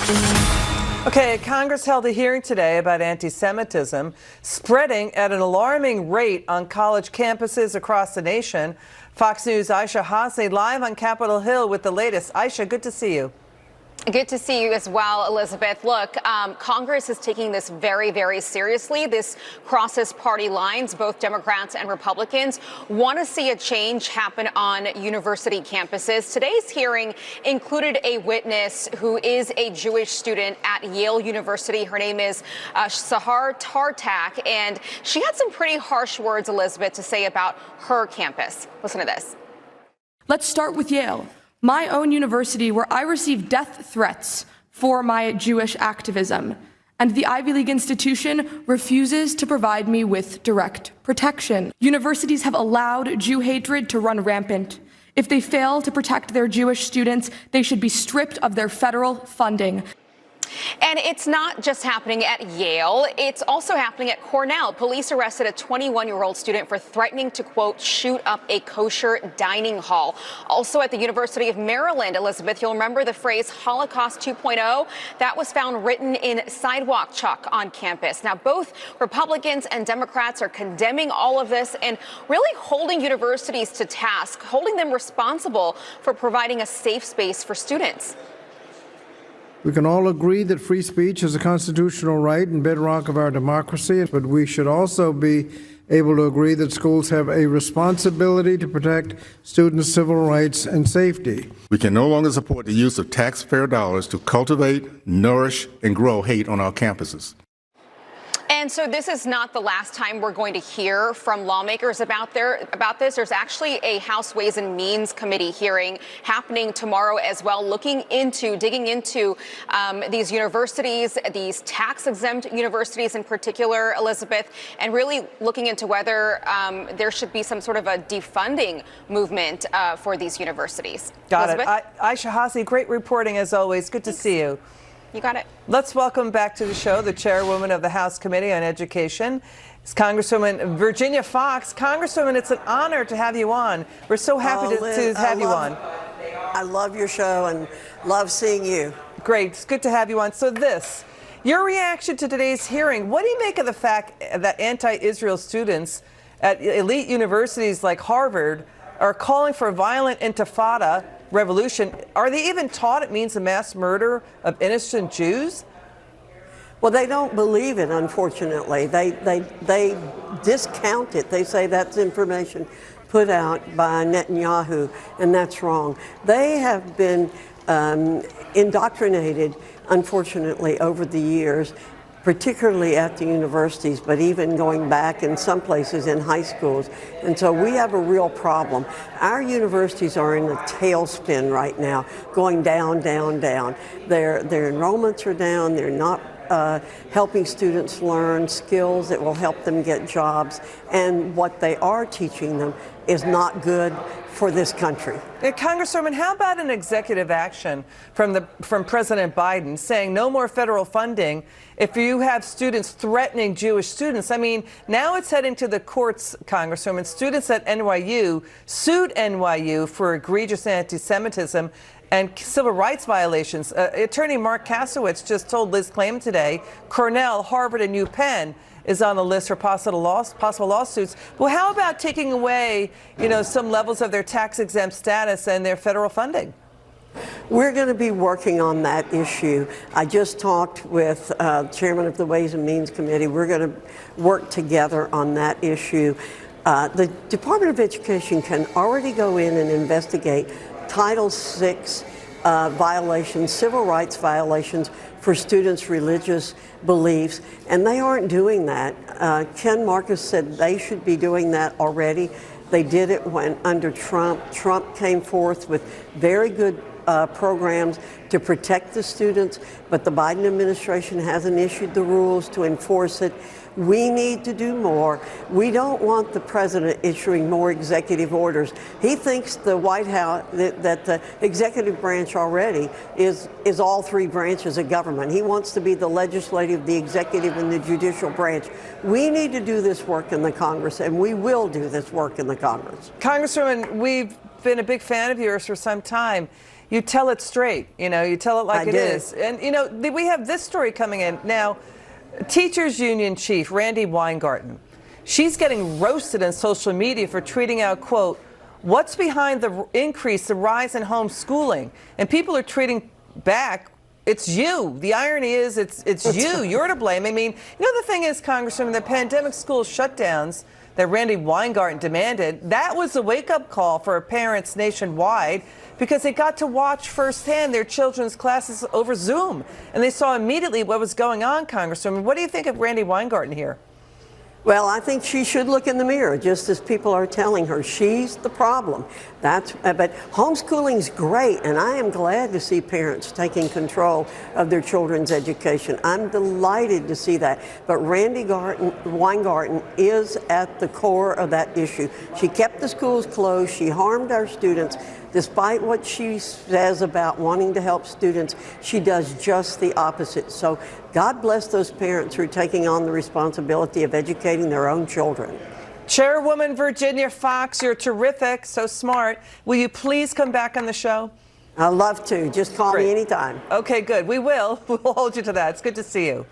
Okay, Congress held a hearing today about anti-Semitism spreading at an alarming rate on college campuses across the nation. Fox News' Aisha Hassi live on Capitol Hill with the latest. Aisha, good to see you. Good to see you as well, Elizabeth. Look, Congress is taking this very, very seriously. This crosses party lines. Both Democrats and Republicans want to see a change happen on university campuses. Today's hearing included a witness who is a Jewish student at Yale University. Her name is Sahar Tartak, and she had some pretty harsh words, Elizabeth, to say about her campus. Listen to this. Let's start with Yale, my own university where I received death threats for my Jewish activism, and the Ivy League institution refuses to provide me with direct protection. Universities have allowed Jew hatred to run rampant. If they fail to protect their Jewish students, they should be stripped of their federal funding. And it's not just happening at Yale. It's also happening at Cornell. Police arrested a 21-year-old student for threatening to, quote, shoot up a kosher dining hall. Also at the University of Maryland, Elizabeth, you'll remember the phrase Holocaust 2.0. That was found written in sidewalk chalk on campus. Now, both Republicans and Democrats are condemning all of this and really holding universities to task, holding them responsible for providing a safe space for students. We can all agree that free speech is a constitutional right and bedrock of our democracy, but we should also be able to agree that schools have a responsibility to protect students' civil rights and safety. We can no longer support the use of taxpayer dollars to cultivate, nourish, and grow hate on our campuses. And so this is not the last time we're going to hear from lawmakers about this. There's actually a House Ways and Means Committee hearing happening tomorrow as well, digging into these universities, these tax-exempt universities in particular, Elizabeth, and really looking into whether there should be some sort of a defunding movement for these universities. Got Elizabeth? it. Aisha Hassi, great reporting as always. Good to see you. You got it. Let's welcome back to the show the Chairwoman of the House Committee on Education. It's Congresswoman Virginia Foxx. Congresswoman, it's an honor to have you on. We're so happy to have you on. I love your show and love seeing you. Great. It's good to have you on. So your reaction to today's hearing, what do you make of the fact that anti-Israel students at elite universities like Harvard are calling for a violent intifada revolution? Are they even taught it means the mass murder of innocent Jews? Well, they don't believe it, unfortunately. They discount it. They say that's information put out by Netanyahu, and that's wrong. They have been indoctrinated, unfortunately, over the years, particularly at the universities, but even going back in some places in high schools. And so we have a real problem. Our universities are in a tailspin right now, going down, down, down. Their enrollments are down. They're not helping students learn skills that will help them get jobs. And what they are teaching them is not good for this country. Congresswoman, how about an executive action from President Biden saying no more federal funding if you have students threatening Jewish students? I mean, now it's heading to the courts, Congresswoman. Students at NYU sued NYU for egregious anti-Semitism and civil rights violations. Attorney Mark Kasowitz just told Liz Clayton today Cornell, Harvard, and UPenn is on the list for possible lawsuits. Well, how about taking away, some levels of their tax-exempt status and their federal funding? We're going to be working on that issue. I just talked with Chairman of the Ways and Means Committee. We're going to work together on that issue. The Department of Education can already go in and investigate Title VI violations, civil rights violations for students' religious beliefs, and they aren't doing that. Ken Marcus said they should be doing that already. They did it when under Trump. Trump came forth with very good programs to protect the students, but the Biden administration hasn't issued the rules to enforce it. We need to do more. We don't want the president issuing more executive orders. He thinks the White House, that the executive branch already is all three branches of government. He wants to be the legislative, the executive, and the judicial branch. We need to do this work in the Congress, and we will do this work in the Congress. Congresswoman, we've been a big fan of yours for some time. you tell it straight. You know, you tell it like I it did. is. And, you know, we have this story coming in. Now, Teachers Union Chief Randy Weingarten, she's getting roasted on social media for tweeting out, quote, "What's behind the increase, the rise in homeschooling?" And people are tweeting back, "It's you." The irony is it's you. You're to blame. I mean, you know, the thing is, Congresswoman, the pandemic school shutdowns that Randy Weingarten demanded, that was a wake-up call for parents nationwide because they got to watch firsthand their children's classes over Zoom. And they saw immediately what was going on, Congresswoman. What do you think of Randy Weingarten here? Well, I think she should look in the mirror, just as people are telling her. She's the problem. But homeschooling's great, and I am glad to see parents taking control of their children's education. I'm delighted to see that. But Randy Weingarten is at the core of that issue. She kept the schools closed. She harmed our students. Despite what she says about wanting to help students, she does just the opposite. So God bless those parents who are taking on the responsibility of educating their own children. Chairwoman Virginia Foxx, you're terrific, so smart. Will you please come back on the show? I'd love to. Just call me anytime. Okay, good. We will. We'll hold you to that. It's good to see you.